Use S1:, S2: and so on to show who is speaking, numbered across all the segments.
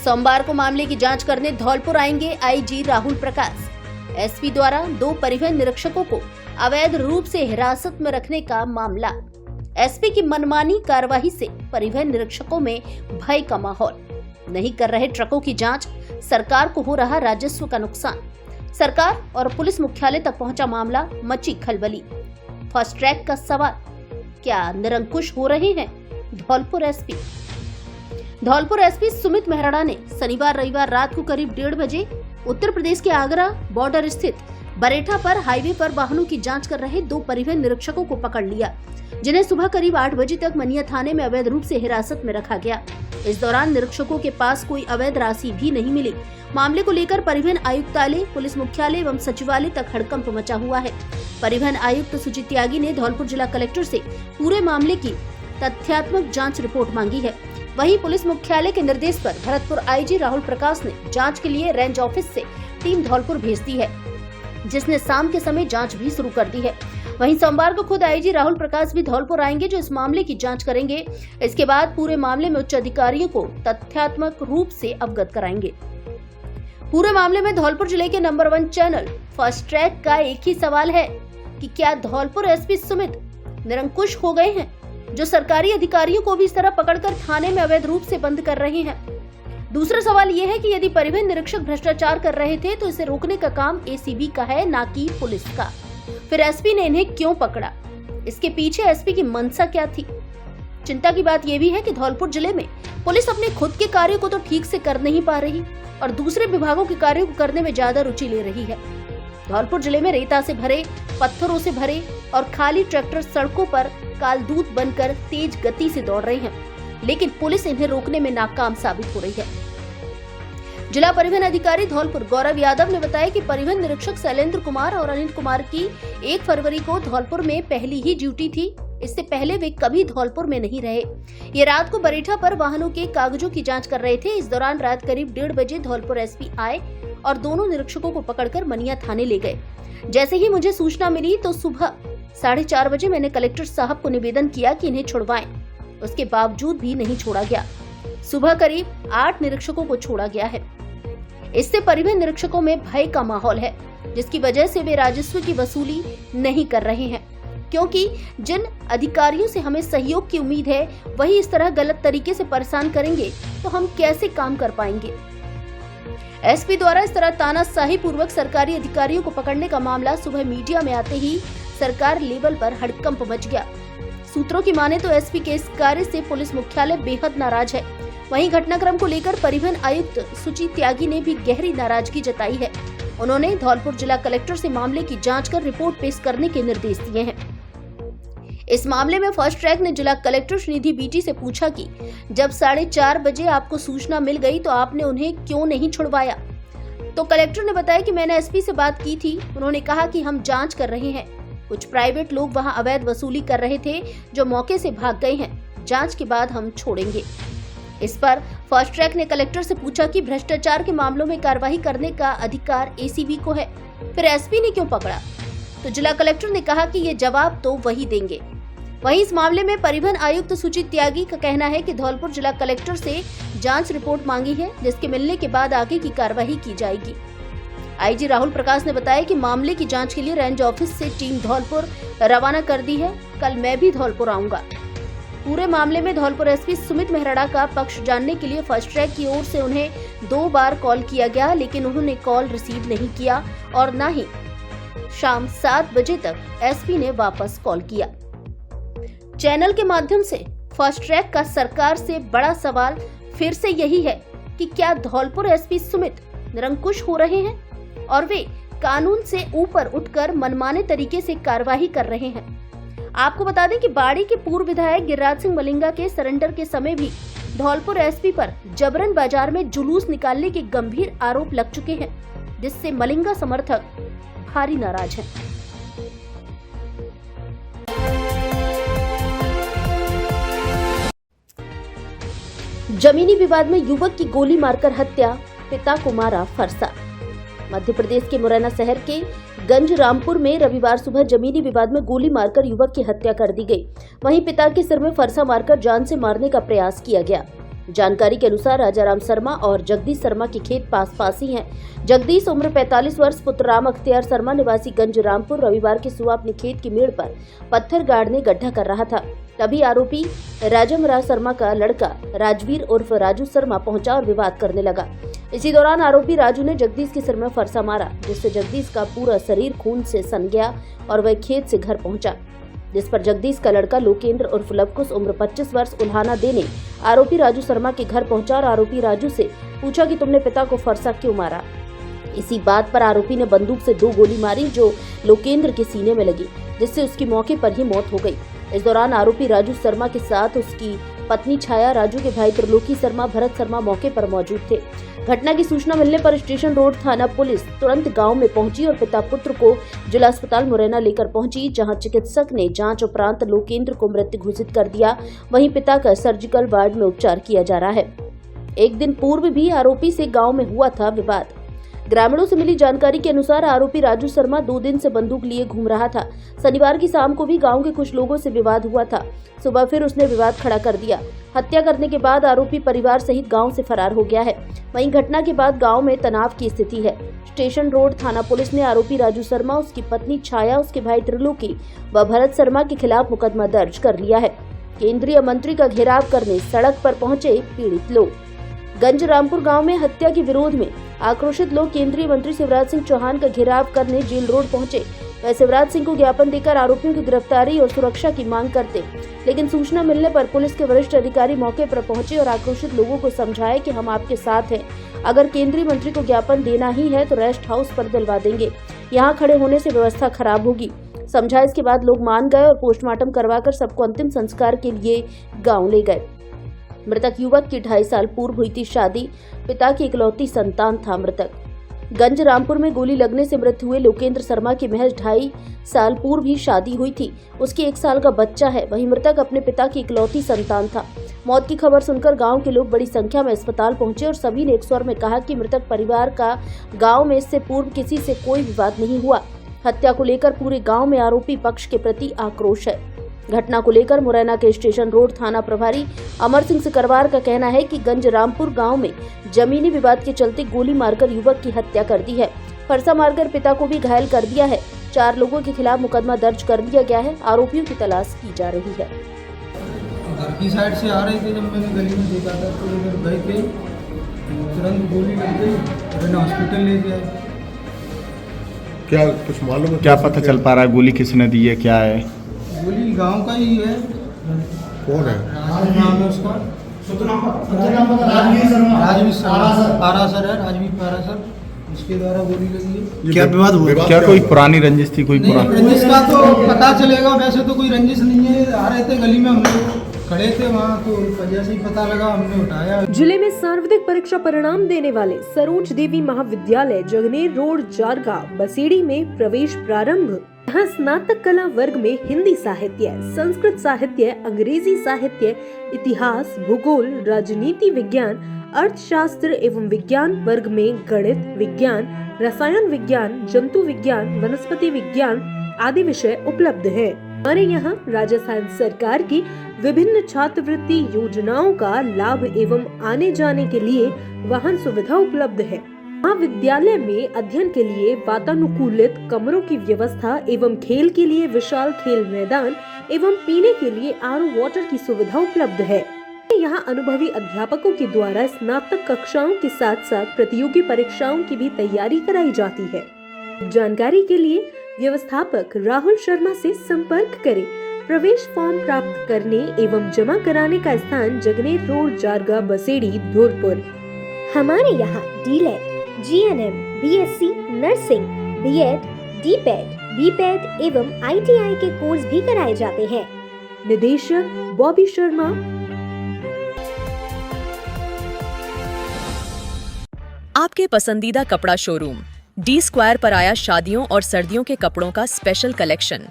S1: सोमवार को मामले की जांच करने धौलपुर आएंगे आईजी राहुल प्रकाश। एसपी द्वारा 2 परिवहन निरीक्षकों को अवैध रूप से हिरासत में रखने का मामला। एसपी की मनमानी कार्रवाई से परिवहन निरीक्षकों में भय का माहौल। नहीं कर रहे ट्रकों की जांच, सरकार को हो रहा राजस्व का नुकसान। सरकार और पुलिस मुख्यालय तक पहुंचा मामला, मची खलबली। फास्ट ट्रैक का सवाल, क्या निरंकुश हो रहे हैं धौलपुर एसपी? धौलपुर एसपी सुमित मेहराणा ने शनिवार रविवार रात को करीब 1:30 बजे उत्तर प्रदेश के आगरा बॉर्डर स्थित बरेठा पर हाईवे पर वाहनों की जांच कर रहे 2 परिवहन निरीक्षकों को पकड़ लिया, जिन्हें सुबह करीब 8 बजे तक मनिया थाने में अवैध रूप से हिरासत में रखा गया। इस दौरान निरीक्षकों के पास कोई अवैध राशि भी नहीं मिली। मामले को लेकर परिवहन आयुक्तालय, पुलिस मुख्यालय एवं सचिवालय तक हड़कंप मचा हुआ है। परिवहन आयुक्त सुचित त्यागी ने धौलपुर जिला कलेक्टर से पूरे मामले की तथ्यात्मक जांच रिपोर्ट मांगी है। वहीं पुलिस मुख्यालय के निर्देश पर भरतपुर आईजी राहुल प्रकाश ने जांच के लिए रेंज ऑफिस से टीम धौलपुर भेज दी है, जिसने शाम के समय जांच भी शुरू कर दी है। वहीं सोमवार को खुद आईजी राहुल प्रकाश भी धौलपुर आएंगे, जो इस मामले की जांच करेंगे। इसके बाद पूरे मामले में उच्च अधिकारियों को तथ्यात्मक रूप से अवगत कराएंगे। पूरे मामले में धौलपुर जिले के नंबर 1 चैनल फास्ट ट्रैक का एक ही सवाल है कि क्या धौलपुर एसपी सुमित निरंकुश हो गए हैं, जो सरकारी अधिकारियों को भी इस तरह पकड़कर थाने में अवैध रूप से बंद कर रहे हैं। दूसरा सवाल यह है कि यदि परिवहन निरीक्षक भ्रष्टाचार कर रहे थे तो इसे रोकने का काम एसीबी का है, ना कि पुलिस का। फिर एसपी ने इन्हें क्यों पकड़ा? इसके पीछे एसपी की मंशा क्या थी? चिंता की बात यह भी है कि धौलपुर जिले में पुलिस अपने खुद के कार्यों को तो ठीक से कर नहीं पा रही और दूसरे विभागों के कार्यों को करने में ज्यादा रुचि ले रही है। धौलपुर जिले में रेता से भरे, पत्थरों से भरे और खाली ट्रैक्टर सड़कों पर कालदूत बनकर तेज गति से दौड़ रहे हैं, लेकिन पुलिस इन्हें रोकने में नाकाम साबित हो रही है। जिला परिवहन अधिकारी धौलपुर गौरव यादव ने बताया कि परिवहन निरीक्षक शैलेंद्र कुमार और अनिल कुमार की 1 फरवरी को धौलपुर में पहली ही ड्यूटी थी। इससे पहले वे कभी धौलपुर में नहीं रहे। ये रात को बरेठा पर वाहनों के कागजों की जांच कर रहे थे। इस दौरान रात करीब 1:30 बजे धौलपुर एसपी आए और दोनों निरीक्षकों को पकड़कर मनिया थाने ले गए। जैसे ही मुझे सूचना मिली तो सुबह 4:30 बजे मैंने कलेक्टर साहब को निवेदन किया कि इन्हें छुड़वाएं। उसके बावजूद भी नहीं छोड़ा गया। सुबह करीब 8 निरीक्षकों को छोड़ा गया है। इससे परिवहन निरीक्षकों में भय का माहौल है, जिसकी वजह से वे राजस्व की वसूली नहीं कर रहे हैं, क्योंकि जिन अधिकारियों से हमें सहयोग की उम्मीद है वही इस तरह गलत तरीके से परेशान करेंगे तो हम कैसे काम कर पाएंगे। एसपी द्वारा इस तरह तानाशाही पूर्वक सरकारी अधिकारियों को पकड़ने का मामला सुबह मीडिया में आते ही सरकार लेवल पर हड़कंप मच गया। सूत्रों की माने तो एसपी के इस कार्य से पुलिस मुख्यालय बेहद नाराज है। वहीं घटनाक्रम को लेकर परिवहन आयुक्त सुचित त्यागी ने भी गहरी नाराजगी जताई है। उन्होंने धौलपुर जिला कलेक्टर से मामले की जांच कर रिपोर्ट पेश करने के निर्देश दिए हैं। इस मामले में फास्ट ट्रैक ने जिला कलेक्टर श्रीनिधि बीटी से पूछा कि जब 4:30 बजे आपको सूचना मिल गई तो आपने उन्हें क्यों नहीं छुड़वाया? तो कलेक्टर ने बताया कि मैंने एसपी से बात की थी। उन्होंने कहा कि हम जांच कर रहे हैं। कुछ प्राइवेट लोग वहां अवैध वसूली कर रहे थे जो मौके से भाग गए हैं। जांच के बाद हम छोड़ेंगे। इस पर फास्ट ट्रैक ने कलेक्टर से पूछा कि भ्रष्टाचार के मामलों में कार्रवाई करने का अधिकार एसीबी को है, फिर एसपी ने क्यों पकड़ा? तो जिला कलेक्टर ने कहा कि ये जवाब तो वही देंगे। वहीं इस मामले में परिवहन आयुक्त सुचित त्यागी का कहना है कि धौलपुर जिला कलेक्टर से जांच रिपोर्ट मांगी है, जिसके मिलने के बाद आगे की कार्रवाई की जाएगी। आईजी राहुल प्रकाश ने बताया कि मामले की जांच के लिए रेंज ऑफिस से टीम धौलपुर रवाना कर दी है। कल मैं भी धौलपुर आऊंगा। पूरे मामले में धौलपुर एसपी सुमित मेहराणा का पक्ष जानने के लिए फास्ट ट्रैक की ओर से उन्हें 2 बार कॉल किया गया, लेकिन उन्होंने कॉल रिसीव नहीं किया और न ही शाम 7 बजे तक एसपी ने वापस कॉल किया। चैनल के माध्यम से फास्ट ट्रैक का सरकार से बड़ा सवाल फिर से यही है कि क्या धौलपुर एसपी सुमित निरंकुश हो रहे हैं और वे कानून से ऊपर उठकर मनमाने तरीके से कार्रवाई कर रहे हैं। आपको बता दें कि बाड़ी के पूर्व विधायक गिरिराज सिंह मलिंगा के सरेंडर के समय भी धौलपुर एसपी पर जबरन बाजार में जुलूस निकालने के गंभीर आरोप लग चुके हैं, जिससे मलिंगा समर्थक भारी नाराज हैं। जमीनी विवाद में युवक की गोली मारकर हत्या, पिता को मारा फरसा। मध्य प्रदेश के मुरैना शहर के गंज रामपुर में रविवार सुबह जमीनी विवाद में गोली मारकर युवक की हत्या कर दी गई। वहीं पिता के सिर में फरसा मारकर जान से मारने का प्रयास किया गया। जानकारी के अनुसार राजाराम शर्मा और जगदीश शर्मा के खेत पास ही हैं। जगदीश उम्र 45 वर्ष पुत्र राम अख्तियार शर्मा निवासी गंज रामपुर रविवार की सुबह अपने खेत की मेड़ पर पत्थर गाड़ने गड्ढा कर रहा था। तभी आरोपी राजमराज शर्मा का लड़का राजवीर उर्फ राजू शर्मा पहुंचा और विवाद करने लगा। इसी दौरान आरोपी राजू ने जगदीश के सिर में फरसा मारा, जिससे जगदीश का पूरा शरीर खून से सन गया और वह खेत से घर पहुंचा, जिस पर जगदीश का लड़का लोकेंद्र उर्फ लवकुश उम्र 25 वर्ष उल्हाना देने आरोपी राजू शर्मा के घर पहुंचा और आरोपी राजू से पूछा कि तुमने पिता को फरसा क्यों मारा। इसी बात पर आरोपी ने बंदूक से 2 गोली मारी जो लोकेंद्र के सीने में लगी, जिससे उसकी मौके पर ही मौत हो गई। इस दौरान आरोपी राजू शर्मा के साथ उसकी पत्नी छाया, राजू के भाई त्रिलोकी शर्मा, भरत शर्मा मौके पर मौजूद थे। घटना की सूचना मिलने पर स्टेशन रोड थाना पुलिस तुरंत गांव में पहुंची और पिता पुत्र को जिला अस्पताल मुरैना लेकर पहुंची, जहां चिकित्सक ने जांच उपरांत लोकेंद्र को मृत घोषित कर दिया। वहीं पिता का सर्जिकल वार्ड में उपचार किया जा रहा है। एक दिन पूर्व भी आरोपी से गांव में हुआ था विवाद। ग्रामीणों से मिली जानकारी के अनुसार आरोपी राजू शर्मा 2 दिन से बंदूक लिए घूम रहा था। शनिवार की शाम को भी गांव के कुछ लोगों से विवाद हुआ था। सुबह फिर उसने विवाद खड़ा कर दिया। हत्या करने के बाद आरोपी परिवार सहित गांव से फरार हो गया है। वहीं घटना के बाद गांव में तनाव की स्थिति है। स्टेशन रोड थाना पुलिस ने आरोपी राजू शर्मा, उसकी पत्नी छाया, उसके भाई त्रिलोकी व भरत शर्मा के खिलाफ मुकदमा दर्ज कर लिया है। केंद्रीय मंत्री का घेराव करने सड़क पर पहुंचे पीड़ित लोग। गंज रामपुर गांव में हत्या के विरोध में आक्रोशित लोग केंद्रीय मंत्री शिवराज सिंह चौहान का घेराव करने जेल रोड पहुंचे। वह शिवराज सिंह को ज्ञापन देकर आरोपियों की गिरफ्तारी और सुरक्षा की मांग करते, लेकिन सूचना मिलने पर पुलिस के वरिष्ठ अधिकारी मौके पर पहुंचे और आक्रोशित लोगों को समझाए कि हम आपके साथ हैं। अगर केंद्रीय मंत्री को ज्ञापन देना ही है तो रेस्ट हाउस पर दिलवा देंगे, यहाँ खड़े होने से व्यवस्था खराब होगी। समझा इसके बाद लोग मान गए और पोस्टमार्टम करवाकर सबको अंतिम संस्कार के लिए गाँव ले गए। मृतक युवक की 2.5 साल पूर्व हुई थी शादी। पिता की इकलौती संतान था मृतक। गंज रामपुर में गोली लगने से मृत हुए लोकेंद्र शर्मा की महज 2.5 साल पूर्व ही शादी हुई थी। उसकी 1 साल का बच्चा है। वहीं मृतक अपने पिता की इकलौती संतान था। मौत की खबर सुनकर गांव के लोग बड़ी संख्या में अस्पताल पहुंचे और सभी ने एक स्वर में कहा कि मृतक परिवार का गाँव में इससे पूर्व किसी से कोई विवाद नहीं हुआ। हत्या को लेकर पूरे गाँव में आरोपी पक्ष के प्रति आक्रोश है। घटना को लेकर मुरैना के स्टेशन रोड थाना प्रभारी अमर सिंह सिकरवार का कहना है कि गंज रामपुर गांव में जमीनी विवाद के चलते गोली मारकर युवक की हत्या कर दी है। फरसा मारकर पिता को भी घायल कर दिया है। 4 लोगों के खिलाफ मुकदमा दर्ज कर दिया गया है। आरोपियों की तलाश की जा रही है।
S2: घर की साइड से आ रहे थे, जब मैंने गली में देखा था तो उधर गए थे, तुरंत गोली लग गई, मैंने हॉस्पिटल ले गया।
S3: क्या कुछ मालूम है?
S4: क्या पता चल पा रहा है गोली किसने दी है, क्या है?
S2: गोली गांव का ही है।
S3: कौन है?
S2: नाम है उसका राजवीर शर्मा, पारासर है, राजवीर पारासर, उसके द्वारा गोली लगी है।
S4: क्या विवाद हुआ? क्या कोई पुरानी रंजिश थी? कोई पुरानी
S2: रंजिश का तो पता चलेगा, वैसे तो कोई रंजिश नहीं है। आ रहे थे गली में, हम लोग खड़े थे वहाँ, तो वजह से ही पता लगा, हमने उठाया।
S5: जिले में सार्वत्रिक परीक्षा परिणाम देने वाले सरोज देवी महाविद्यालय जगनेर रोड जारगा बसेड़ी में प्रवेश प्रारंभ। यहाँ स्नातक कला वर्ग में हिंदी साहित्य, संस्कृत साहित्य, अंग्रेजी साहित्य, इतिहास, भूगोल, राजनीति विज्ञान, अर्थशास्त्र एवं विज्ञान वर्ग में गणित, विज्ञान, रसायन विज्ञान, जंतु विज्ञान, वनस्पति विज्ञान आदि विषय उपलब्ध हैं। हमारे यहाँ राजस्थान सरकार की विभिन्न छात्रवृत्ति योजनाओं का लाभ एवं आने जाने के लिए वाहन सुविधा उपलब्ध है। महाविद्यालय में अध्ययन के लिए वातानुकूलित कमरों की व्यवस्था एवं खेल के लिए विशाल खेल मैदान एवं पीने के लिए आरओ वाटर की सुविधा उपलब्ध है। यहाँ अनुभवी अध्यापकों के द्वारा स्नातक कक्षाओं के साथ साथ प्रतियोगी परीक्षाओं की भी तैयारी कराई जाती है। जानकारी के लिए व्यवस्थापक राहुल शर्मा से संपर्क करें। प्रवेश फॉर्म प्राप्त करने एवं जमा कराने का स्थान जगनेर रोड जारगा बसेड़ी धौलपुर। हमारे यहाँ डीलेट, GNM, BSc nursing, BEd, डीपेड, BPEd एवं आईटीआई के कोर्स भी कराए जाते हैं। निदेशक बॉबी शर्मा।
S6: आपके पसंदीदा कपड़ा शोरूम डी स्क्वायर पर आया शादियों और सर्दियों के कपड़ों का special collection.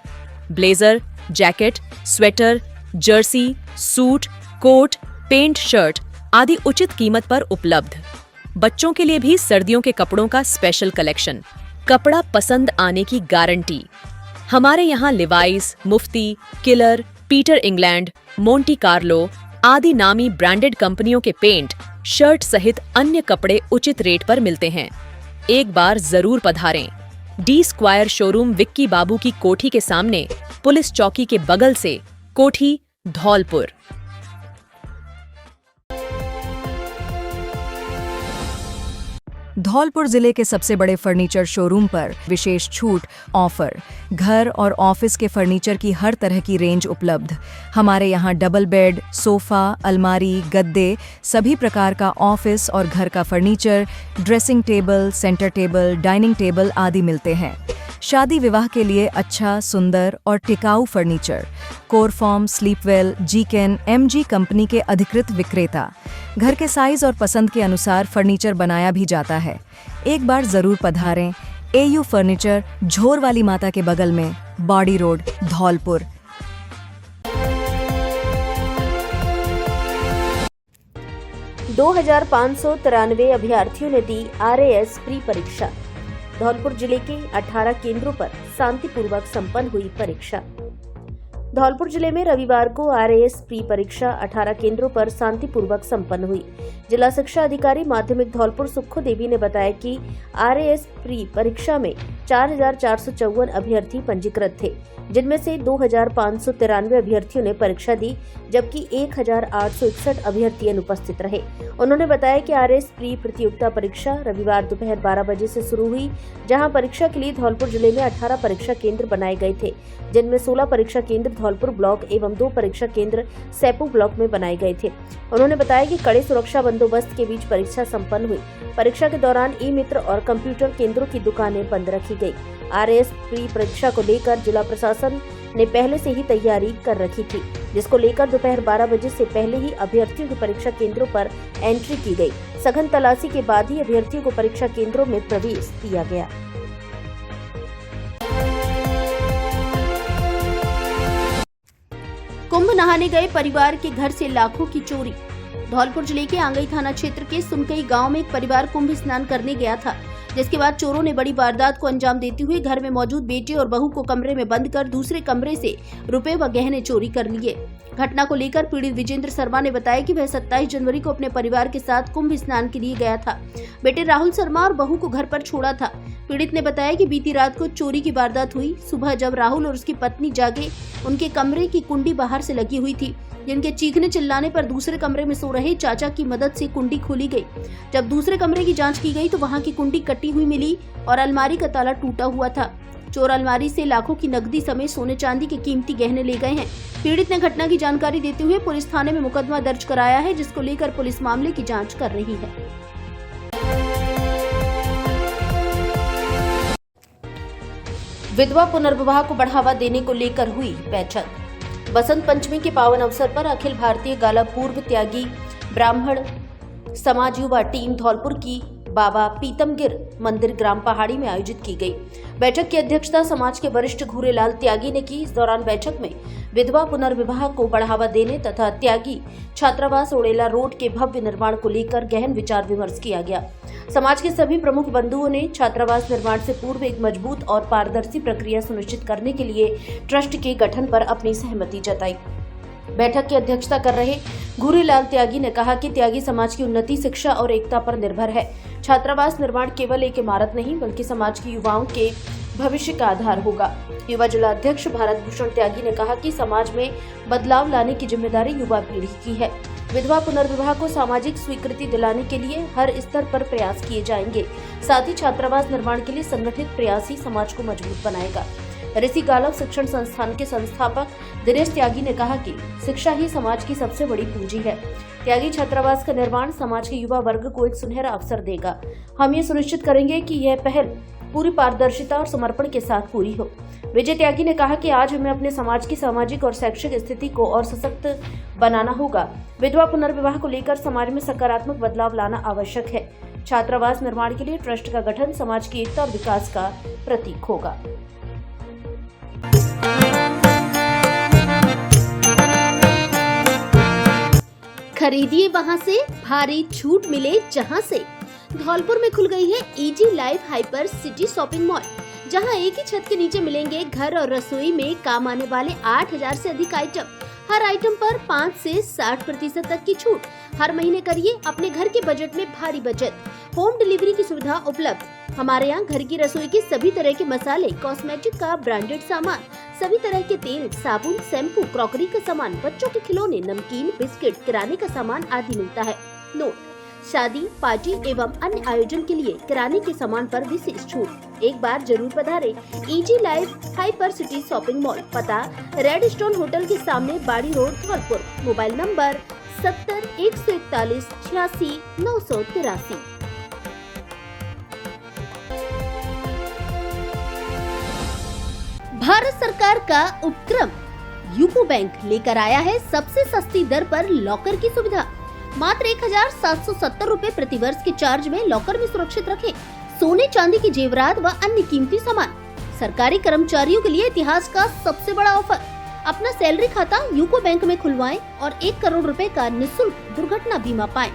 S6: Blazer, jacket, sweater, jersey, suit, coat, pant, shirt आदि उचित कीमत पर उपलब्ध। बच्चों के लिए भी सर्दियों के कपड़ों का स्पेशल कलेक्शन। कपड़ा पसंद आने की गारंटी। हमारे यहाँ Levi's, Mufti, Killer, Peter England, Monte Carlo, आदि नामी ब्रांडेड कंपनियों के पेंट, शर्ट सहित अन्य कपड़े उचित रेट पर मिलते हैं। एक बार जरूर पधारें। डी स्क्वायर शोरूम विक्की बाबू की कोठी के सामने, पुलिस चौकी के बगल से, कोठी, धौलपुर। धौलपुर जिले के सबसे बड़े फर्नीचर शोरूम पर विशेष छूट ऑफर, घर और ऑफिस के फर्नीचर की हर तरह की रेंज उपलब्ध। हमारे यहाँ डबल बेड, सोफा, अलमारी, गद्दे, सभी प्रकार का ऑफिस और घर का furniture, dressing table, centre table, dining table आदि मिलते हैं। शादी विवाह के लिए अच्छा, सुंदर और टिकाऊ फर्नीचर। कोरफॉर्म, स्लीपवेल, जीकेन, एमजी कंपनी के अधिकृत विक्रेता। घर के साइज और पसंद के अनुसार फर्नीचर बनाया भी जाता है। एक बार जरूर पधारें। एयू फर्नीचर, झोर वाली माता के बगल में, बाड़ी रोड, धौलपुर।
S1: दो 2593 अभ्यर्थियों ने दी RAS प्री परीक्षा। धौलपुर जिले के 18 केंद्रों पर शांतिपूर्वक संपन्न हुई परीक्षा। धौलपुर जिले में रविवार को RAS प्री परीक्षा 18 केंद्रों पर शांतिपूर्वक संपन्न हुई। जिला शिक्षा अधिकारी माध्यमिक धौलपुर सुक्खू देवी ने बताया कि RAS प्री परीक्षा में 4454 अभ्यर्थी पंजीकृत थे, जिनमें से 2593 अभ्यर्थियों ने परीक्षा दी, जबकि 1861 अभ्यर्थी अनुपस्थित रहे। उन्होंने बताया कि RAS प्री प्रतियोगिता परीक्षा रविवार दोपहर 12 बजे से शुरू हुई, जहां परीक्षा के लिए धौलपुर जिले में 18 परीक्षा केंद्र बनाए गए थे, जिनमें 16 परीक्षा केंद्र धौलपुर ब्लॉक एवं 2 परीक्षा केंद्र सैपू ब्लॉक में बनाए गए थे। उन्होंने बताया कि कड़े सुरक्षा बंदोबस्त के बीच परीक्षा संपन्न हुई। परीक्षा के दौरान ई-मित्र और कंप्यूटर केंद्रों की दुकानें बंद रखी गई। RAS प्री परीक्षा को लेकर जिला प्रशासन ने पहले से ही तैयारी कर रखी थी, जिसको लेकर दोपहर 12 बजे से पहले ही अभ्यर्थियों की परीक्षा केंद्रों पर एंट्री की गई। सघन तलाशी के बाद ही अभ्यर्थियों को परीक्षा केंद्रों में प्रवेश दिया गया। कुंभ नहाने गए परिवार के घर से लाखों की चोरी। धौलपुर जिले के आंगई थाना क्षेत्र के सुनकई गांव में एक परिवार कुंभ स्नान करने गया था, जिसके बाद चोरों ने बड़ी वारदात को अंजाम देते हुए घर में मौजूद बेटे और बहू को कमरे में बंद कर दूसरे कमरे से रुपए व गहने चोरी कर लिए। घटना को लेकर पीड़ित विजेंद्र शर्मा ने बताया कि वह 27 जनवरी को अपने परिवार के साथ कुंभ स्नान के लिए गया था। बेटे राहुल शर्मा और बहू को घर पर छोड़ा था। पीड़ित ने बताया कि बीती रात को चोरी की वारदात हुई। सुबह जब राहुल और उसकी पत्नी जागे, उनके कमरे की कुंडी बाहर से लगी हुई थी, जिनके चीखने चिल्लाने पर दूसरे कमरे में सो रहे चाचा की मदद से कुंडी खोली गई। जब दूसरे कमरे की जांच की गई तो वहां की कुंडी कटी हुई मिली और अलमारी का ताला टूटा हुआ था। चोर अलमारी से लाखों की नकदी समेत सोने चांदी के कीमती गहने ले गए हैं। पीड़ित ने घटना की जानकारी देते हुए पुलिस थाने में मुकदमा दर्ज कराया है, जिसको लेकर पुलिस मामले की जांच कर रही है। विधवा पुनर्विवाह को बढ़ावा देने को लेकर हुई बैठक। बसंत पंचमी के पावन अवसर पर अखिल भारतीय गाला पूर्व त्यागी ब्राह्मण समाज युवा टीम धौलपुर की बाबा पीतमगिर मंदिर ग्राम पहाड़ी में आयोजित की गई। बैठक की अध्यक्षता समाज के वरिष्ठ घूरेलाल त्यागी ने की। इस दौरान बैठक में विधवा पुनर्विवाह को बढ़ावा देने तथा त्यागी छात्रावास ओड़ेला रोड के भव्य निर्माण को लेकर गहन विचार विमर्श किया गया। समाज के सभी प्रमुख बंधुओं ने छात्रावास निर्माण से पूर्व एक मजबूत और पारदर्शी प्रक्रिया सुनिश्चित करने के लिए ट्रस्ट के गठन पर अपनी सहमति जताई। बैठक की अध्यक्षता कर रहे घूरेलाल त्यागी ने कहा कि त्यागी समाज की उन्नति, शिक्षा और एकता पर निर्भर है। छात्रावास निर्माण केवल एक इमारत नहीं बल्कि समाज के युवाओं के भविष्य का आधार होगा। युवा जिला अध्यक्ष भारत भूषण त्यागी ने कहा कि समाज में बदलाव लाने की जिम्मेदारी युवा पीढ़ी की है। विधवा पुनर्विवाह को सामाजिक स्वीकृति दिलाने के लिए हर स्तर पर प्रयास किए जाएंगे। साथ ही छात्रावास निर्माण के लिए संगठित प्रयास ही समाज को मजबूत बनाएगा। ऋषि गालव शिक्षण संस्थान के संस्थापक दिनेश त्यागी ने कहा कि शिक्षा ही समाज की सबसे बड़ी पूंजी है। त्यागी छात्रावास का निर्माण समाज के युवा वर्ग को एक सुनहरा अवसर देगा। हम ये सुनिश्चित करेंगे कि यह पहल पूरी पारदर्शिता और समर्पण के साथ पूरी हो। विजय त्यागी ने कहा कि आज हमें अपने समाज की सामाजिक और शैक्षिक स्थिति को और सशक्त बनाना होगा। विधवा पुनर्विवाह को लेकर समाज में सकारात्मक बदलाव लाना आवश्यक है। छात्रावास निर्माण के लिए ट्रस्ट का गठन समाज की एकता और विकास का प्रतीक होगा। खरीदिए वहां से, भारी छूट मिले जहां से। धौलपुर में खुल गई है easy life hyper city shopping mall, जहां एक ही छत के नीचे मिलेंगे घर और रसोई में काम आने वाले 8000 से अधिक आइटम। हर आइटम पर 5 से 60% तक की छूट। हर महीने करिए अपने घर के बजट में भारी बचत। होम डिलीवरी की सुविधा उपलब्ध। हमारे यहाँ घर की रसोई के सभी तरह के मसाले, कॉस्मेटिक का ब्रांडेड सामान, सभी तरह के तेल, साबुन, शैम्पू, क्रॉकरी का सामान, बच्चों के खिलौने, नमकीन, बिस्किट, किराने का सामान आदि मिलता है। नोट: शादी, पार्टी एवं अन्य आयोजन के लिए किराने के सामान पर विशेष छूट। एक बार जरूर पधारें easy life hyper city shopping mall. पता: रेड स्टोन होटल के सामने, Bari road, Dholpur. Mobile number 70 141 86 983। Bharat सरकार का उपक्रम यूको बैंक लेकर आया है सबसे सस्ती दर पर लॉकर की सुविधा। मात्र 1770 रूपए प्रति वर्ष के चार्ज में लॉकर में सुरक्षित रखें सोने चांदी की जेवरात व अन्य कीमती सामान। सरकारी कर्मचारियों के लिए इतिहास का सबसे बड़ा ऑफर। अपना सैलरी खाता यूको बैंक में खुलवाएं और 1 करोड़ रुपए का निःशुल्क दुर्घटना बीमा पाएं।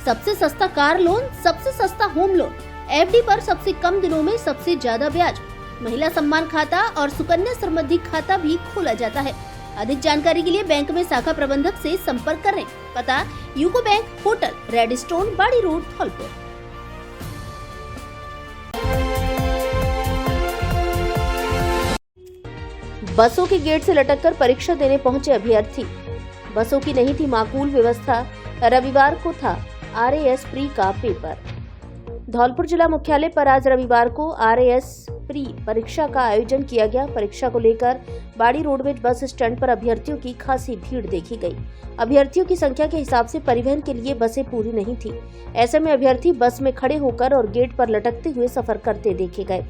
S1: सबसे सस्ता कार लोन, सबसे सस्ता होम लोन, एफडी पर सबसे कम दिनों में सबसे ज्यादा ब्याज, महिला सम्मान खाता और सुकन्या समृद्धि खाता भी खोला जाता है। अधिक जानकारी के लिए बैंक में शाखा प्रबंधक से संपर्क करें। पता: UCO bank, hotel, red stone, बाड़ी रोड, धौलपुर। बसों के गेट से लटककर परीक्षा देने पहुंचे अभ्यर्थी। बसों की नहीं थी माकूल व्यवस्था। रविवार को था RAS प्री का पेपर। धौलपुर जिला मुख्यालय पर आज रविवार को RAS प्री परीक्षा का आयोजन किया गया। परीक्षा को लेकर बाड़ी रोडवेज बस स्टैंड पर अभ्यर्थियों की खासी भीड़ देखी गई। अभ्यर्थियों की संख्या के हिसाब से परिवहन के लिए बसें पूरी नहीं थी। ऐसे में अभ्यर्थी बस में खड़े होकर और गेट पर लटकते हुए सफर करते देखे गए।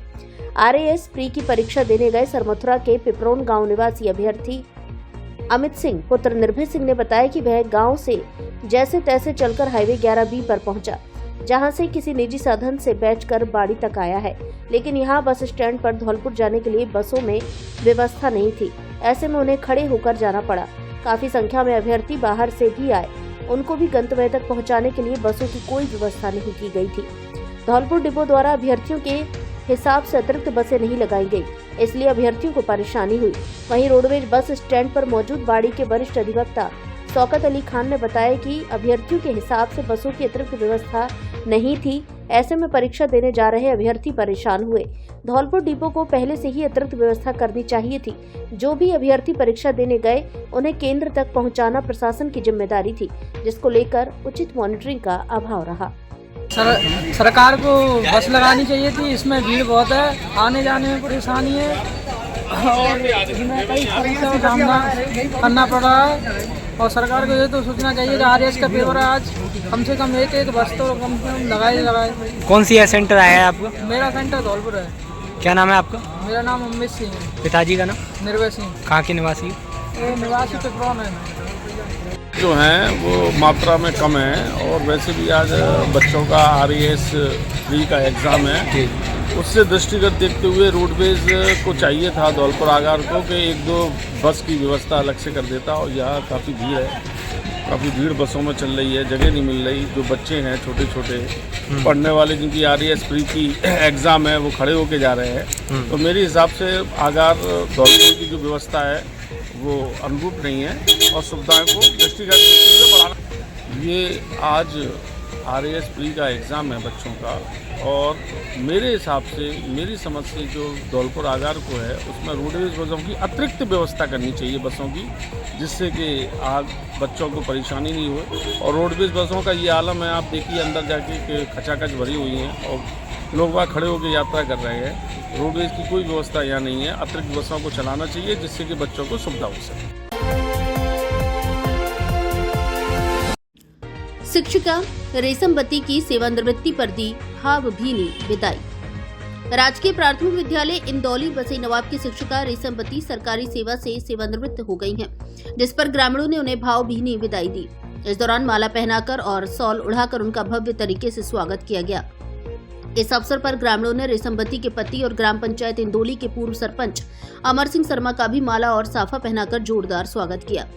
S1: RAS प्री की परीक्षा देने गए सरमथुरा के पिपरोन गाँव निवासी अभ्यर्थी अमित सिंह पुत्र निर्भय सिंह ने बताया कि वह गाँव से जैसे तैसे चलकर हाईवे 11B पर पहुंचा, जहां से किसी निजी साधन से बैठकर बाड़ी तक आया है। लेकिन यहां बस स्टैंड पर धौलपुर जाने के लिए बसों में व्यवस्था नहीं थी। ऐसे में उन्हें खड़े होकर जाना पड़ा। काफी संख्या में अभ्यर्थी बाहर से भी आए। उनको भी गंतव्य तक पहुंचाने के लिए बसों की कोई व्यवस्था नहीं की गई थी। धौलपुर डिपो द्वारा अभ्यर्थियों के हिसाब से अतिरिक्त बसें नहीं लगाई गई, इसलिए अभ्यर्थियों को परेशानी हुई। वहीं रोडवेज बस स्टैंड पर मौजूद बाड़ी के वरिष्ठ अधिवक्ता शौकत अली खान ने बताया कि अभ्यर्थियों के हिसाब से बसों की अतिरिक्त व्यवस्था नहीं थी। ऐसे में परीक्षा देने जा रहे अभ्यर्थी परेशान हुए। धौलपुर डिपो को पहले से ही अतिरिक्त व्यवस्था करनी चाहिए थी। जो भी अभ्यर्थी परीक्षा देने गए उन्हें केंद्र तक पहुंचाना प्रशासन की जिम्मेदारी थी, जिसको लेकर उचित मॉनिटरिंग का अभाव रहा।
S7: सरकार को बस लगानी चाहिए थी। इसमें भीड़ बहुत है, आने जाने में परेशानी है और इसमें कई समस्याओं का सामना करना पड़ रहा है। और सरकार को ये तो सोचना चाहिए कि RAS का पेपर है, आज कम से कम एक बस तो कम से कम लगाए।
S8: कौन सी सेंटर आया है आपका?
S7: मेरा सेंटर धौलपुर है।
S8: क्या नाम है आपका?
S7: मेरा नाम अमित सिंह है।
S8: पिताजी का नाम?
S7: निर्भय सिंह।
S8: कहाँ के निवासी?
S7: ये निवासी पिपरोन है।
S9: जो हैं वो मात्रा में कम है और वैसे भी आज बच्चों का RAS प्री का एग्ज़ाम है। उससे दृष्टिगत देखते हुए रोडवेज को चाहिए था धौलपुर आगार को कि 1-2 बस की व्यवस्था अलग से कर देता। और यहाँ काफ़ी भीड़ है, काफ़ी भीड़ बसों में चल रही है, जगह नहीं मिल रही। जो बच्चे हैं छोटे छोटे पढ़ने वाले जिनकी RAS प्री की एग्ज़ाम है वो खड़े होके जा रहे हैं। तो मेरे हिसाब से आगार धौलपुर की जो व्यवस्था है वो अनुरूप नहीं है और सुविधाओं को दृष्टिगत देखते हुए बढ़ाना। ये आज RAS प्री का एग्ज़ाम है बच्चों का और मेरे हिसाब से, मेरी समझ से जो धौलपुर आगार को है उसमें रोडवेज बसों की अतिरिक्त व्यवस्था करनी चाहिए बसों की, जिससे कि आज बच्चों को परेशानी नहीं हो। और रोडवेज बसों का ये आलम है, आप देखिए अंदर जाके कि खचाखच भरी हुई हैं और लोग वहाँ खड़े होकर यात्रा कर रहे हैं। रोडवेज की कोई व्यवस्था यहाँ नहीं है। अतिरिक्त बसों को चलाना चाहिए जिससे कि बच्चों को सुविधा हो सके।
S1: शिक्षिका रेशमवती की सेवानिवृत्ति पर दी भावभीनी विदाई। राजकीय प्राथमिक विद्यालय इंदौली बसई नवाब की शिक्षिका रेशमवती सरकारी सेवा से सेवानिवृत्त हो गई हैं, जिस पर ग्रामीणों ने उन्हें भावभीनी विदाई दी। इस दौरान माला पहनाकर और शॉल उड़ाकर उनका भव्य तरीके से स्वागत किया गया। इस अवसर पर ग्रामीणों ने रेशमवती के पति और ग्राम पंचायत इंदौली के पूर्व सरपंच अमर सिंह शर्मा का भी माला और साफा पहनाकर जोरदार स्वागत किया।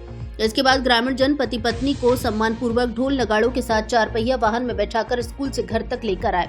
S1: इसके बाद ग्रामीण जन पति पत्नी को सम्मान पूर्वक ढोल नगाड़ों के साथ 4 पहिया वाहन में बैठाकर स्कूल से घर तक लेकर आए।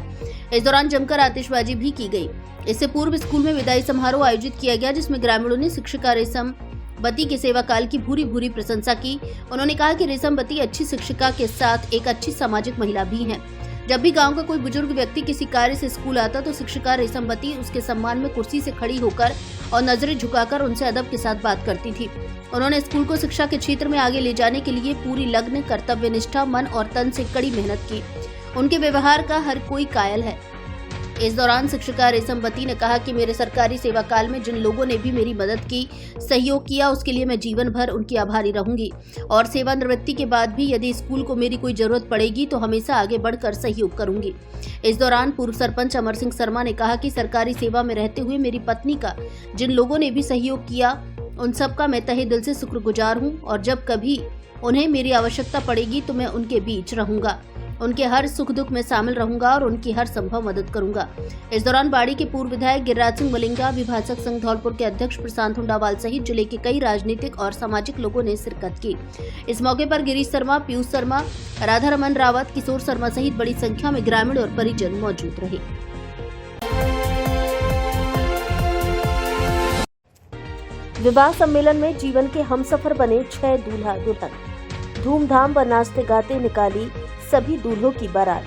S1: इस दौरान जमकर आतिशबाजी भी की गई। इससे पूर्व स्कूल में विदाई समारोह आयोजित किया गया, जिसमें ग्रामीणों ने शिक्षिका रेशम बती के सेवा काल की भूरी भूरी प्रशंसा की। उन्होंने कहा कि रेशम बती अच्छी शिक्षिका के साथ एक अच्छी सामाजिक महिला भी हैं। जब भी गांव का कोई बुजुर्ग व्यक्ति किसी कार्य से स्कूल आता तो शिक्षिका रेशम बती उसके सम्मान में कुर्सी से खड़ी होकर और नजरें झुकाकर उनसे अदब के साथ बात करती थी। उन्होंने स्कूल को शिक्षा के क्षेत्र में आगे ले जाने के लिए पूरी लगन, कर्तव्य निष्ठा, मन और तन से कड़ी मेहनत की। उनके व्यवहार का हर कोई कायल है। इस दौरान शिक्षिका रेशम बती ने कहा कि मेरे सरकारी सेवा काल में जिन लोगों ने भी मेरी मदद की, सहयोग किया, उसके लिए मैं जीवन भर उनकी आभारी रहूंगी और सेवानिवृत्ति के बाद भी यदि स्कूल को मेरी कोई जरूरत पड़ेगी तो हमेशा आगे बढ़कर सहयोग करूंगी। इस दौरान पूर्व सरपंच अमर सिंह शर्मा ने कहा कि सरकारी सेवा में रहते हुए मेरी पत्नी का जिन लोगों ने भी सहयोग किया उन सबका मैं तहे दिल से शुक्रगुजार हूं और जब कभी उन्हें मेरी आवश्यकता पड़ेगी तो मैं उनके बीच रहूंगा, उनके हर सुख दुख में शामिल रहूंगा और उनकी हर संभव मदद करूंगा। इस दौरान बाड़ी के पूर्व विधायक गिरिराज सिंह मलिंगा, विभाजक संघ धौलपुर के अध्यक्ष प्रशांत हुंडावाल सहित जिले के कई राजनीतिक और सामाजिक लोगों ने शिरकत की। इस मौके पर गिरीश शर्मा, पीयूष शर्मा, राधा रमन रावत, किशोर शर्मा सहित बड़ी संख्या में ग्रामीण और परिजन मौजूद रहे। विवाह सम्मेलन में जीवन के हमसफर बने 6 दूल्हा दुल्हन। धूमधाम व नाचते गाते निकाली सभी दूल्हों की बारात।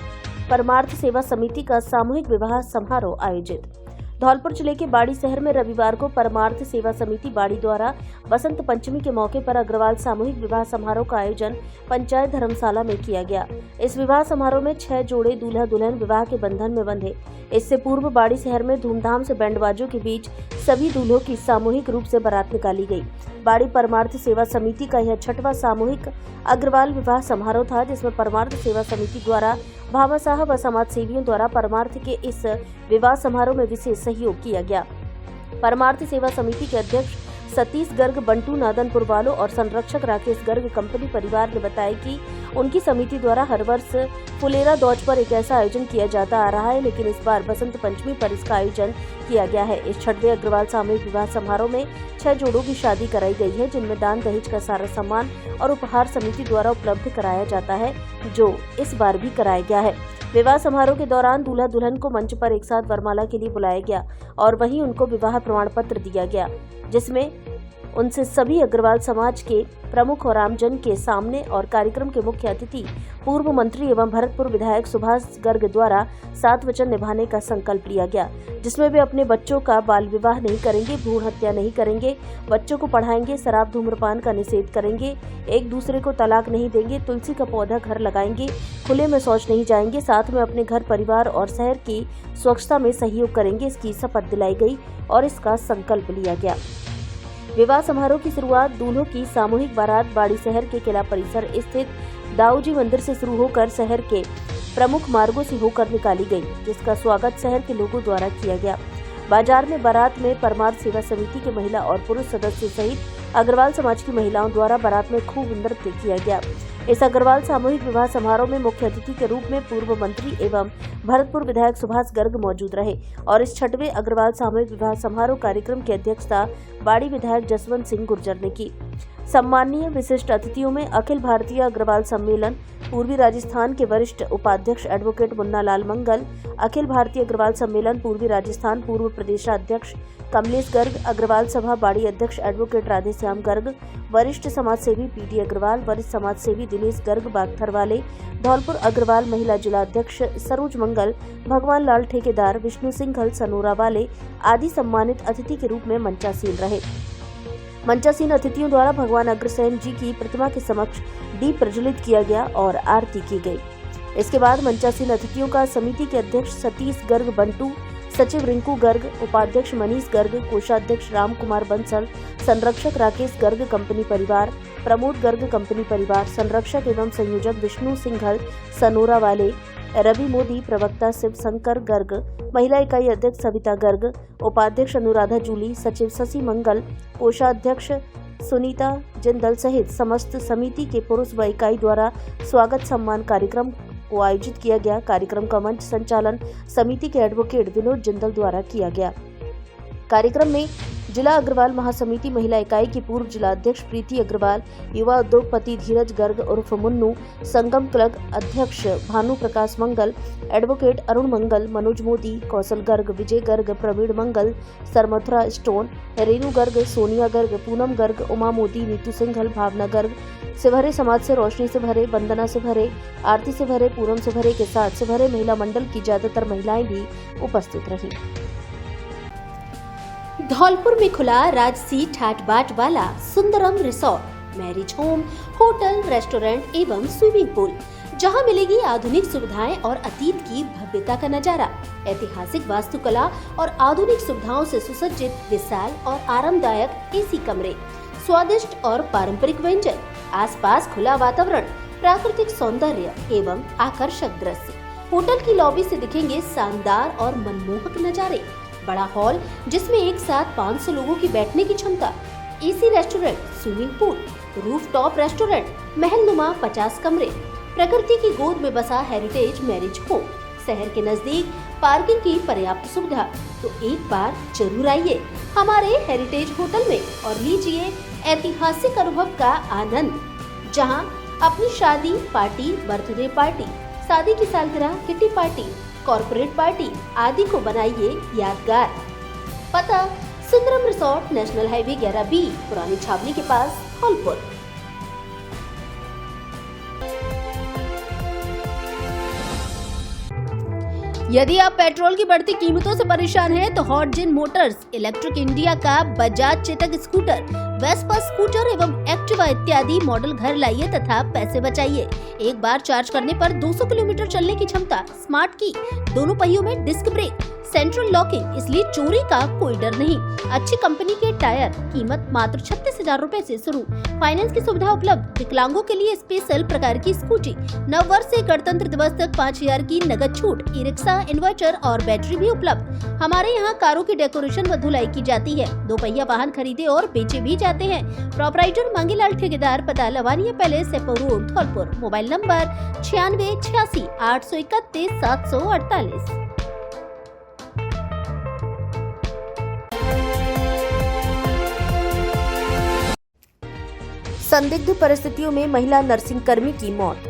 S1: परमार्थ सेवा समिति का सामूहिक विवाह समारोह आयोजित। धौलपुर जिले के बाड़ी शहर में रविवार को परमार्थ सेवा समिति बाड़ी द्वारा बसंत पंचमी के मौके पर अग्रवाल सामूहिक विवाह समारोह का आयोजन पंचायत धर्मशाला में किया गया। इस विवाह समारोह में 6 जोड़े दूल्हा दुल्हन विवाह के बंधन में बंधे। इससे पूर्व बाड़ी शहर में धूमधाम से बैंडबाजों के बीच सभी दूल्हों की सामूहिक रूप से बारात निकाली गई। बाड़ी परमार्थ सेवा समिति का यह 6वां सामूहिक अग्रवाल विवाह समारोह था, जिसमें परमार्थ सेवा समिति द्वारा भामाशाह व समाज सेवियों द्वारा परमार्थ के इस विवाह समारोह में विशेष सहयोग किया गया। परमार्थ सेवा समिति के अध्यक्ष सतीश गर्ग, बंटू नादनपुर वालों और संरक्षक राकेश गर्ग कंपनी परिवार ने बताया कि उनकी समिति द्वारा हर वर्ष फुलेरा दौज पर एक ऐसा आयोजन किया जाता आ रहा है, लेकिन इस बार बसंत पंचमी पर इसका आयोजन किया गया है। इस 6वें अग्रवाल सामूहिक विवाह समारोह में 6 जोड़ों की शादी कराई गई है, जिनमें दान दहेज का सारा सामान और उपहार समिति द्वारा उपलब्ध कराया जाता है, जो इस बार भी कराया गया है। विवाह समारोह के दौरान दूल्हा दुल्हन को मंच पर एक साथ वरमाला के लिए बुलाया गया और वहीं उनको विवाह प्रमाण पत्र दिया गया, जिसमें उनसे सभी अग्रवाल समाज के प्रमुख और आमजन के सामने और कार्यक्रम के मुख्य अतिथि पूर्व मंत्री एवं भरतपुर विधायक सुभाष गर्ग द्वारा 7 वचन निभाने का संकल्प लिया गया, जिसमें वे अपने बच्चों का बाल विवाह नहीं करेंगे, भ्रूण हत्या नहीं करेंगे, बच्चों को पढ़ाएंगे, शराब धूम्रपान का निषेध करेंगे, एक दूसरे को तलाक नहीं देंगे, तुलसी का पौधा घर लगाएंगे, खुले में शौच नहीं जाएंगे, साथ में अपने घर परिवार और शहर की स्वच्छता में सहयोग करेंगे। इसकी शपथ दिलाई गई और इसका संकल्प लिया गया। विवाह समारोह की शुरुआत दूल्हों की सामूहिक बारात बाड़ी शहर के किला परिसर स्थित दाऊजी मंदिर से शुरू होकर शहर के प्रमुख मार्गों से होकर निकाली गई, जिसका स्वागत शहर के लोगों द्वारा किया गया। बाजार में बारात में परमार्थ सेवा समिति के महिला और पुरुष सदस्य सहित अग्रवाल समाज की महिलाओं द्वारा बारात में खूब नृत्य किया गया। इस अग्रवाल सामूहिक विवाह समारोह में मुख्य अतिथि के रूप में पूर्व मंत्री एवं भरतपुर विधायक सुभाष गर्ग मौजूद रहे और इस 6वें अग्रवाल सामूहिक विवाह समारोह कार्यक्रम की अध्यक्षता बाड़ी विधायक जसवंत सिंह गुर्जर ने की। सम्मानीय विशिष्ट अतिथियों में अखिल भारतीय अग्रवाल सम्मेलन पूर्वी राजस्थान के वरिष्ठ उपाध्यक्ष एडवोकेट मुन्ना लाल मंगल, अखिल भारतीय अग्रवाल सम्मेलन पूर्वी राजस्थान पूर्व प्रदेशाध्यक्ष कमलेश गर्ग, अग्रवाल सभा बाड़ी अध्यक्ष एडवोकेट राधेश्याम गर्ग, वरिष्ठ समाजसेवी पीडी अग्रवाल, वरिष्ठ समाजसेवी दिनेश गर्ग बागथर वाले, धौलपुर अग्रवाल महिला जिला अध्यक्ष सरोज मंगल, भगवान लाल ठेकेदार, विष्णु सिंघल सनोरा वाले आदि सम्मानित अतिथि के रूप में मंचासीन रहे। मंचासीन अतिथियों द्वारा भगवान अग्रसेन जी की प्रतिमा के समक्ष दीप प्रज्वलित किया गया और आरती की गई। इसके बाद मंचासीन अतिथियों का समिति के अध्यक्ष सतीश गर्ग बंटू, सचिव रिंकू गर्ग, उपाध्यक्ष मनीष गर्ग, कोषाध्यक्ष राम कुमार बंसल, संरक्षक राकेश गर्ग कंपनी परिवार, प्रमोद गर्ग कंपनी परिवार, संरक्षक एवं संयोजक विष्णु सिंघल सनोरा वाले, रवि मोदी, प्रवक्ता शिव शंकर गर्ग, महिला इकाई अध्यक्ष सविता गर्ग, उपाध्यक्ष अनुराधा जूली, सचिव शशि मंगल, कोषाध्यक्ष सुनीता जिंदल सहित समस्त समिति के पुरुष व इकाई द्वारा स्वागत सम्मान कार्यक्रम को आयोजित किया गया। कार्यक्रम का मंच संचालन समिति के एडवोकेट विनोद जिंदल द्वारा किया गया। कार्यक्रम में जिला अग्रवाल महासमिति महिला इकाई की पूर्व जिला अध्यक्ष प्रीति अग्रवाल, युवा उद्योगपति धीरज गर्ग उर्फ मुन्नू, संगम क्लब अध्यक्ष भानु प्रकाश मंगल, एडवोकेट अरुण मंगल, मनोज मोदी, कौशल गर्ग, विजय गर्ग, प्रवीण मंगल, सरमथुरा स्टोन, रेणु गर्ग, सोनिया गर्ग, पूनम गर्ग, उमा मोदी, नीतू सिंघल, भावना गर्ग से भरे, समाज से रोशनी से भरे, वंदना से भरे, आरती से भरे, पूनम से भरे के साथ से भरे महिला मंडल की ज्यादातर महिलाएं भी उपस्थित रहीं। धौलपुर में खुला राजसी ठाट बाट वाला Sundaram resort, marriage home, hotel, restaurant एवं स्विमिंग पूल, जहां मिलेगी आधुनिक सुविधाएं और अतीत की भव्यता का नजारा। ऐतिहासिक वास्तुकला और आधुनिक सुविधाओं से सुसज्जित विशाल और आरामदायक एसी कमरे, स्वादिष्ट और पारंपरिक व्यंजन, आसपास खुला वातावरण, प्राकृतिक सौंदर्य एवं आकर्षक दृश्य। होटल की लॉबी से दिखेंगे शानदार और मनमोहक नजारे। बड़ा हॉल जिसमें एक साथ 500 लोगों की बैठने की क्षमता, AC restaurant, swimming pool, rooftop restaurant, महलनुमा 50 कमरे, प्रकृति की गोद में बसा हेरिटेज मैरिज होम, शहर के नजदीक पार्किंग की पर्याप्त सुविधा। तो एक बार जरूर आइए हमारे हेरिटेज होटल में और लीजिए ऐतिहासिक अनुभव का आनंद, जहां अपनी शादी पार्टी, बर्थडे पार्टी, शादी की सालगिरह, किटी पार्टी, कॉर्पोरेट पार्टी आदि को बनाइए यादगार। पता Sundaram resort, national highway 11B, पुरानी छावनी के पास, धौलपुर। यदि आप पेट्रोल की बढ़ती कीमतों से परेशान हैं, तो हॉटजिन मोटर्स इलेक्ट्रिक इंडिया का Bajaj Chetak scooter, Vespa scooter एवं एक्टिवा इत्यादि मॉडल घर लाइए तथा पैसे बचाइए। एक बार चार्ज करने पर 200 किलोमीटर चलने की क्षमता, स्मार्ट की, दोनों पहियों में डिस्क ब्रेक, सेंट्रल लॉकिंग, इसलिए चोरी का कोई डर नहीं। अच्छी कंपनी के टायर, कीमत मात्र 36,000 रूपए से शुरू, फाइनेंस की सुविधा उपलब्ध, विकलांगों के लिए स्पेशल प्रकार की स्कूटी, नव वर्ष से गणतंत्र दिवस तक 5,000 की नगद छूट, ई रिक्शा, इन्वर्टर और बैटरी भी उपलब्ध। हमारे यहाँ कारों की डेकोरेशन व धुलाई की जाती है। 2 पहिया वाहन खरीदे और बेचे भी जाते हैं। प्रोपराइटर मांगीलाल ठेकेदार, पता Lawania palace, Sepau road, Dholpur. Mobile number 9686 831 748। संदिग्ध परिस्थितियों में महिला नर्सिंग कर्मी की मौत।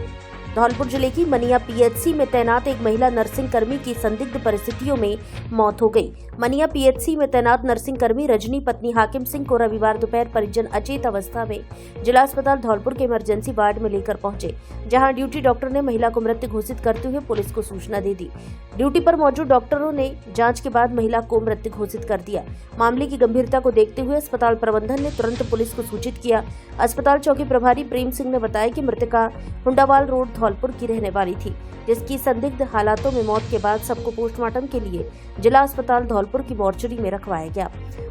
S1: धौलपुर जिले की मनिया पीएचसी में तैनात एक महिला नर्सिंग कर्मी की संदिग्ध परिस्थितियों में मौत हो गई। मनिया पीएचसी में तैनात नर्सिंग कर्मी रजनी पत्नी हाकिम सिंह को रविवार दोपहर परिजन अचेत अवस्था में जिला अस्पताल धौलपुर के इमरजेंसी वार्ड में लेकर पहुंचे, जहां ड्यूटी डॉक्टर ने महिला को मृत घोषित करते हुए पुलिस को सूचना दे दी। ड्यूटी पर मौजूद डॉक्टरों ने जांच के बाद महिला को मृत घोषित कर दिया। मामले की गंभीरता को देखते हुए अस्पताल प्रबंधन ने तुरंत पुलिस को सूचित किया। अस्पताल चौकी प्रभारी प्रेम सिंह ने बताया कि मृतका हुंडावाल रोड धौलपुर की रहने वाली थी, जिसकी संदिग्ध हालातों में मौत के बाद सबको पोस्टमार्टम के लिए जिला अस्पताल धौलपुर की मॉर्चरी में रखवाया गया।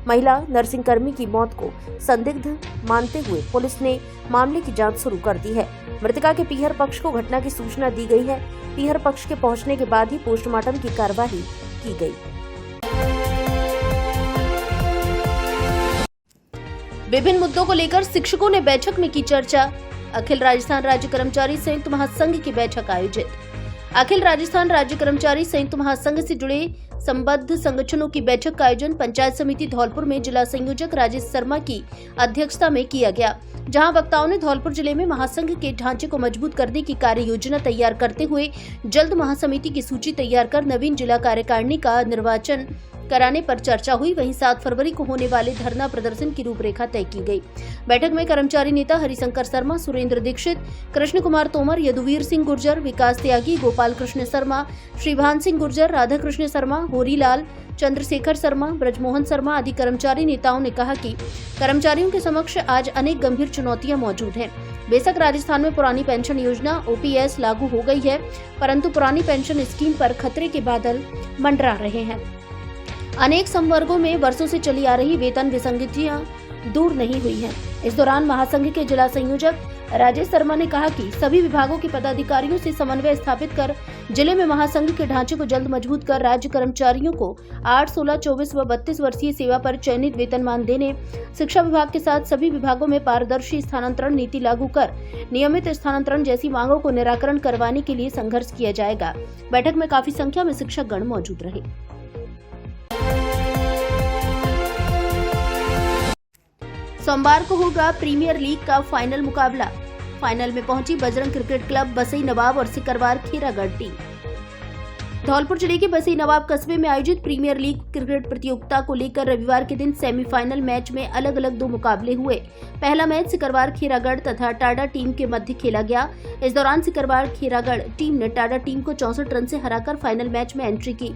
S1: महिला नर्सिंग कर्मी की मौत को संदिग्ध मानते हुए पुलिस ने मामले की जांच शुरू कर दी है। मृतका के पीहर पक्ष को घटना की सूचना दी गई है। पीहर पक्ष के पहुंचने के बाद ही पोस्टमार्टम की कार्यवाही की गई। विभिन्न मुद्दों को लेकर शिक्षकों ने बैठक में की चर्चा। अखिल राजस्थान राज्य कर्मचारी संयुक्त महासंघ की बैठक आयोजित। अखिल राजस्थान राज्य कर्मचारी संयुक्त महासंघ से जुड़े संबद्ध संगठनों की बैठक का आयोजन पंचायत समिति धौलपुर में जिला संयोजक राजेश शर्मा की अध्यक्षता में किया गया, जहां वक्ताओं ने धौलपुर जिले में महासंघ के ढांचे को मजबूत करने की कार्य योजना तैयार करते हुए जल्द महासमिति की सूची तैयार कर नवीन जिला कार्यकारिणी का निर्वाचन कराने पर चर्चा हुई। वहीं 7 फरवरी को होने वाले धरना प्रदर्शन की रूपरेखा तय की गई। बैठक में कर्मचारी नेता हरिशंकर शर्मा, सुरेंद्र दीक्षित, कृष्ण कुमार तोमर, यदुवीर सिंह गुर्जर, विकास त्यागी, गोपाल कृष्ण शर्मा, श्रीभान सिंह गुर्जर, राधा कृष्ण शर्मा, होरीलाल, चंद्रशेखर शर्मा, ब्रजमोहन शर्मा आदि कर्मचारी नेताओं ने कहा कि कर्मचारियों के समक्ष आज अनेक गंभीर चुनौतियां मौजूद हैं। बेशक राजस्थान में पुरानी पेंशन योजना OPS लागू हो गई है, परंतु पुरानी पेंशन स्कीम पर खतरे के बादल मंडरा रहे हैं। अनेक संवर्गों में वर्षों से चली आ रही वेतन विसंगतियां दूर नहीं हुई हैं। इस दौरान महासंघ के जिला संयोजक राजेश शर्मा ने कहा कि सभी विभागों के पदाधिकारियों से समन्वय स्थापित कर जिले में महासंघ के ढांचे को जल्द मजबूत कर राज्य कर्मचारियों को 8, 16, 24 व 32 वर्षीय सेवा पर चयनित वेतनमान देने, शिक्षा विभाग के साथ सभी विभागों में पारदर्शी स्थानांतरण नीति लागू कर नियमित स्थानांतरण जैसी मांगों को निराकरण करवाने के लिए संघर्ष किया जाएगा। बैठक में काफी संख्या में शिक्षक गण मौजूद रहे। सोमवार को होगा प्रीमियर लीग का फाइनल मुकाबला। फाइनल में पहुंची बजरंग क्रिकेट क्लब बसई नवाब और सिकरवार खेरागढ़ टीम। धौलपुर जिले के बसई नवाब कस्बे में आयोजित प्रीमियर लीग क्रिकेट प्रतियोगिता को लेकर रविवार के दिन सेमीफाइनल मैच में अलग अलग 2 मुकाबले हुए। पहला मैच सिकरवार खेरागढ़ तथा टाडा टीम के मध्य खेला गया। इस दौरान सिकरवार खेरागढ़ टीम ने टाडा टीम को 64 रन से हराकर फाइनल मैच में एंट्री की।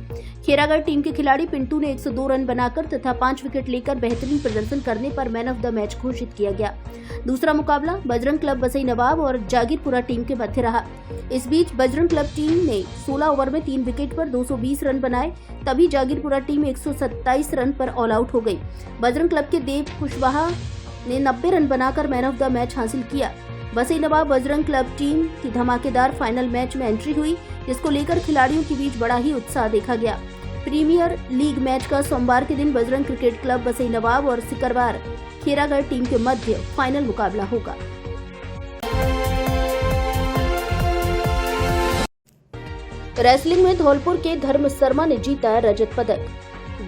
S1: खेरागढ़ टीम के खिलाड़ी पिंटू ने 102 रन बनाकर तथा 5 विकेट लेकर बेहतरीन प्रदर्शन करने पर मैन ऑफ द मैच घोषित किया गया। दूसरा मुकाबला बजरंग क्लब बसई नवाब और जागीरपुरा टीम के मध्य रहा। इस बीच बजरंग क्लब टीम ने 16 ओवर में 3 विकेट पर 220 रन बनाए, तभी जागीरपुरा टीम 127 रन पर ऑल आउट हो गई। बजरंग क्लब के देव कुशवाहा ने 90 रन बनाकर मैन ऑफ द मैच हासिल किया। बसई नवाब बजरंग क्लब टीम की धमाकेदार फाइनल मैच में एंट्री हुई, जिसको लेकर खिलाड़ियों के बीच बड़ा ही उत्साह देखा गया। प्रीमियर लीग मैच का सोमवार के दिन बजरंग क्रिकेट क्लब बसई नवाब और सिकरवार खेरागढ़ टीम के मध्य फाइनल मुकाबला होगा। रेसलिंग में धौलपुर के धर्म शर्मा ने जीता रजत पदक।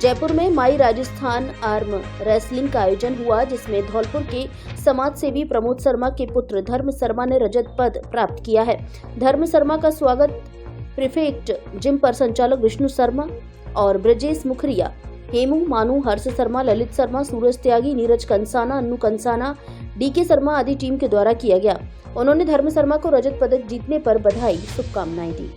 S1: जयपुर में माई राजस्थान आर्म रेसलिंग का आयोजन हुआ, जिसमें धौलपुर के समाज सेवी प्रमोद शर्मा के पुत्र धर्म शर्मा ने रजत पद प्राप्त किया है। धर्म शर्मा का स्वागत प्रीफेक्ट जिम पर संचालक विष्णु शर्मा और ब्रजेश मुखरिया, हेमू, मानू, हर्ष शर्मा, ललित शर्मा, सूरज त्यागी, नीरज कंसाना, अन्नू कंसाना, डीके शर्मा आदि टीम के द्वारा किया गया। उन्होंने धर्म शर्मा को रजत पदक जीतने पर बधाई शुभकामनाएं दी।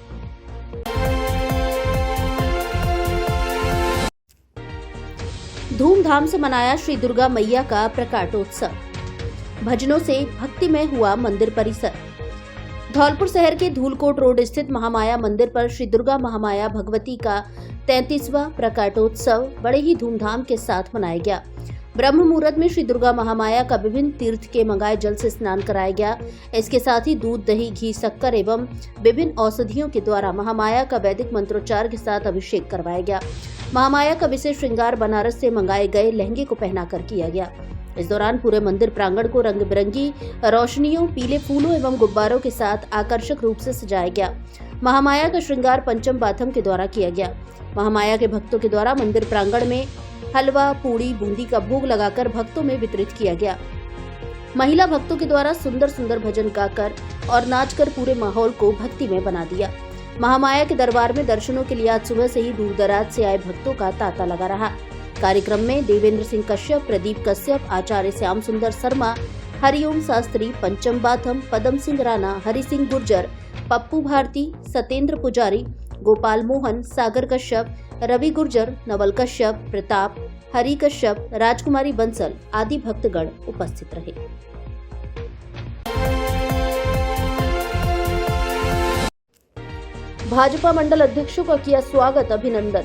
S1: धूमधाम से मनाया श्री दुर्गा मैया का प्रकाटोत्सव। भजनों से भक्तिमय हुआ मंदिर परिसर। धौलपुर शहर के धूलकोट रोड स्थित महामाया मंदिर पर श्री दुर्गा महामाया भगवती का 33वां प्रकाटोत्सव बड़े ही धूमधाम के साथ मनाया गया। ब्रह्म मुहूर्त में श्री दुर्गा महामाया का विभिन्न तीर्थ के मंगाए जल से स्नान कराया गया। इसके साथ ही दूध, दही, घी, शक्कर एवं विभिन्न औषधियों के द्वारा महामाया का वैदिक मंत्रोच्चार के साथ अभिषेक करवाया गया। महामाया का विशेष श्रृंगार बनारस से मंगाए गए लहंगे को पहनाकर किया गया। इस दौरान पूरे मंदिर प्रांगण को रंग बिरंगी रोशनियों, पीले फूलों एवं गुब्बारों के साथ आकर्षक रूप से सजाया गया। महामाया का श्रृंगार पंचम बाथम के द्वारा किया गया। महामाया के भक्तों के द्वारा मंदिर प्रांगण में हलवा, पूड़ी, बूंदी का भोग लगाकर भक्तों में वितरित किया गया। महिला भक्तों के द्वारा सुंदर सुंदर भजन गाकर और नाचकर पूरे माहौल को भक्ति में बना दिया। महामाया के दरबार में दर्शनों के लिए आज सुबह से ही दूर दराज से आए भक्तों का तांता लगा रहा। कार्यक्रम में देवेंद्र सिंह कश्यप, प्रदीप कश्यप, आचार्य श्याम सुंदर शर्मा, हरिओम शास्त्री, पंचम बाथम, पदम सिंह राणा, हरि सिंह गुर्जर, पप्पू भारती, सत्येंद्र पुजारी, गोपाल मोहन, सागर कश्यप, रवि गुर्जर, नवल कश्यप, प्रताप, हरि कश्यप, राजकुमारी बंसल आदि भक्तगण उपस्थित रहे। भाजपा मंडल अध्यक्षों का किया स्वागत, अभिनंदन।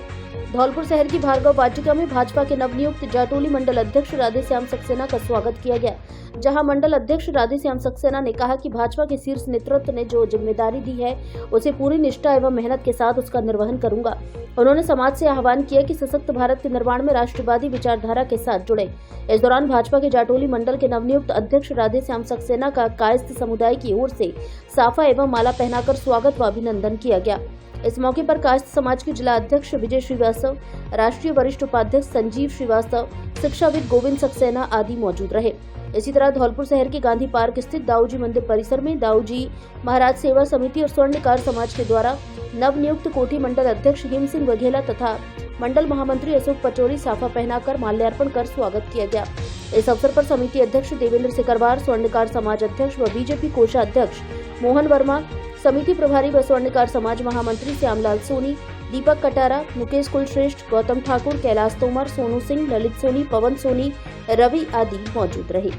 S1: धौलपुर शहर की भार्गव वाटिका में भाजपा के नवनियुक्त जाटोली मंडल अध्यक्ष राधेश्याम सक्सेना का स्वागत किया गया, जहां मंडल अध्यक्ष राधेश्याम सक्सेना ने कहा कि भाजपा के शीर्ष नेतृत्व ने जो जिम्मेदारी दी है उसे पूरी निष्ठा एवं मेहनत के साथ उसका निर्वहन करूंगा। उन्होंने समाज से आह्वान किया कि सशक्त भारत के निर्माण में राष्ट्रवादी विचारधारा के साथ जुड़े। इस दौरान भाजपा के जाटोली मंडल के नवनियुक्त अध्यक्ष राधेश्याम सक्सेना का कायस्थ समुदाय की ओर से साफा एवं माला पहनाकर स्वागत व अभिनंदन किया गया। इस मौके पर कायस्थ समाज के जिला अध्यक्ष विजय श्रीवास्तव, राष्ट्रीय वरिष्ठ उपाध्यक्ष संजीव श्रीवास्तव, शिक्षाविद गोविंद सक्सेना आदि मौजूद रहे। इसी तरह धौलपुर शहर के गांधी पार्क स्थित दाऊजी मंदिर परिसर में दाऊजी महाराज सेवा समिति और स्वर्णकार समाज के द्वारा नवनियुक्त कोठी मंडल अध्यक्ष हिम सिंह वघेला तथा मंडल महामंत्री अशोक पचौरी साफा पहनाकर माल्यार्पण कर स्वागत किया गया। इस अवसर पर समिति अध्यक्ष देवेंद्र सिकरवार, स्वर्णकार समाज अध्यक्ष व बीजेपी कोषाध्यक्ष मोहन वर्मा, समिति प्रभारी व स्वर्णकार समाज महामंत्री श्यामलाल सोनी, दीपक कटारा, मुकेश कुलश्रेष्ठ, गौतम ठाकुर, कैलाश तोमर, सोनू सिंह, ललित सोनी, पवन सोनी, रवि आदि मौजूद रहे।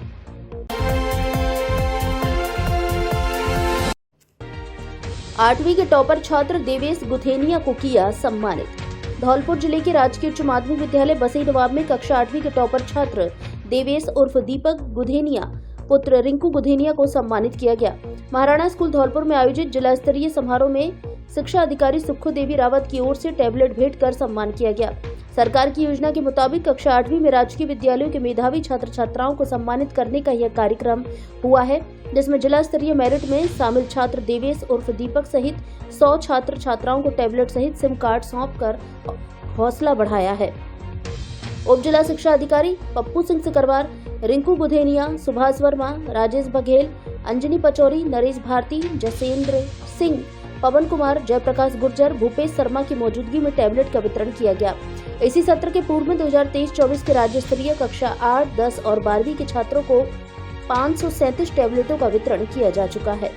S1: आठवीं के टॉपर छात्र देवेश गुथेनिया को किया सम्मानित। धौलपुर जिले के राजकीय उच्च माध्यमिक विद्यालय बसई नवाब में कक्षा 8वीं के टॉपर छात्र देवेश उर्फ दीपक गुधेनिया पुत्र रिंकू गुधेनिया को सम्मानित किया गया। महाराणा स्कूल धौलपुर में आयोजित जिला स्तरीय समारोह में शिक्षा अधिकारी सुखो देवी रावत की ओर से टैबलेट भेंट कर सम्मान किया गया। सरकार की योजना के मुताबिक कक्षा 8वीं में राजकीय विद्यालयों के मेधावी छात्र छात्राओं को सम्मानित करने का यह कार्यक्रम हुआ है, जिसमें जिला स्तरीय मेरिट में शामिल छात्र देवेश उर्फ दीपक सहित 100 छात्र छात्राओं को टैबलेट सहित सिम कार्ड सौंप कर हौसला बढ़ाया है। उप जिला शिक्षा अधिकारी पप्पू सिंह सिकरवार, रिंकू बुधेनिया, सुभाष वर्मा, राजेश बघेल, अंजनी पचौरी, नरेश भारती, जसेंद्र सिंह, पवन कुमार, जयप्रकाश गुर्जर, भूपेश शर्मा की मौजूदगी में टैबलेट का वितरण किया गया। इसी सत्र के पूर्व में 2023-24 के राज्य स्तरीय कक्षा 8, 10 और 12वीं के छात्रों को 537 टैबलेटों का वितरण किया जा चुका है।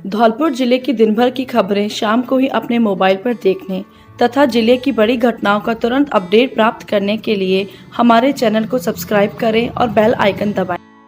S10: धौलपुर जिले की दिन भर की खबरें शाम को ही अपने मोबाइल पर देखने तथा जिले की बड़ी घटनाओं का तुरंत अपडेट प्राप्त करने के लिए हमारे चैनल को सब्सक्राइब करें और बेल आइकन दबाएं।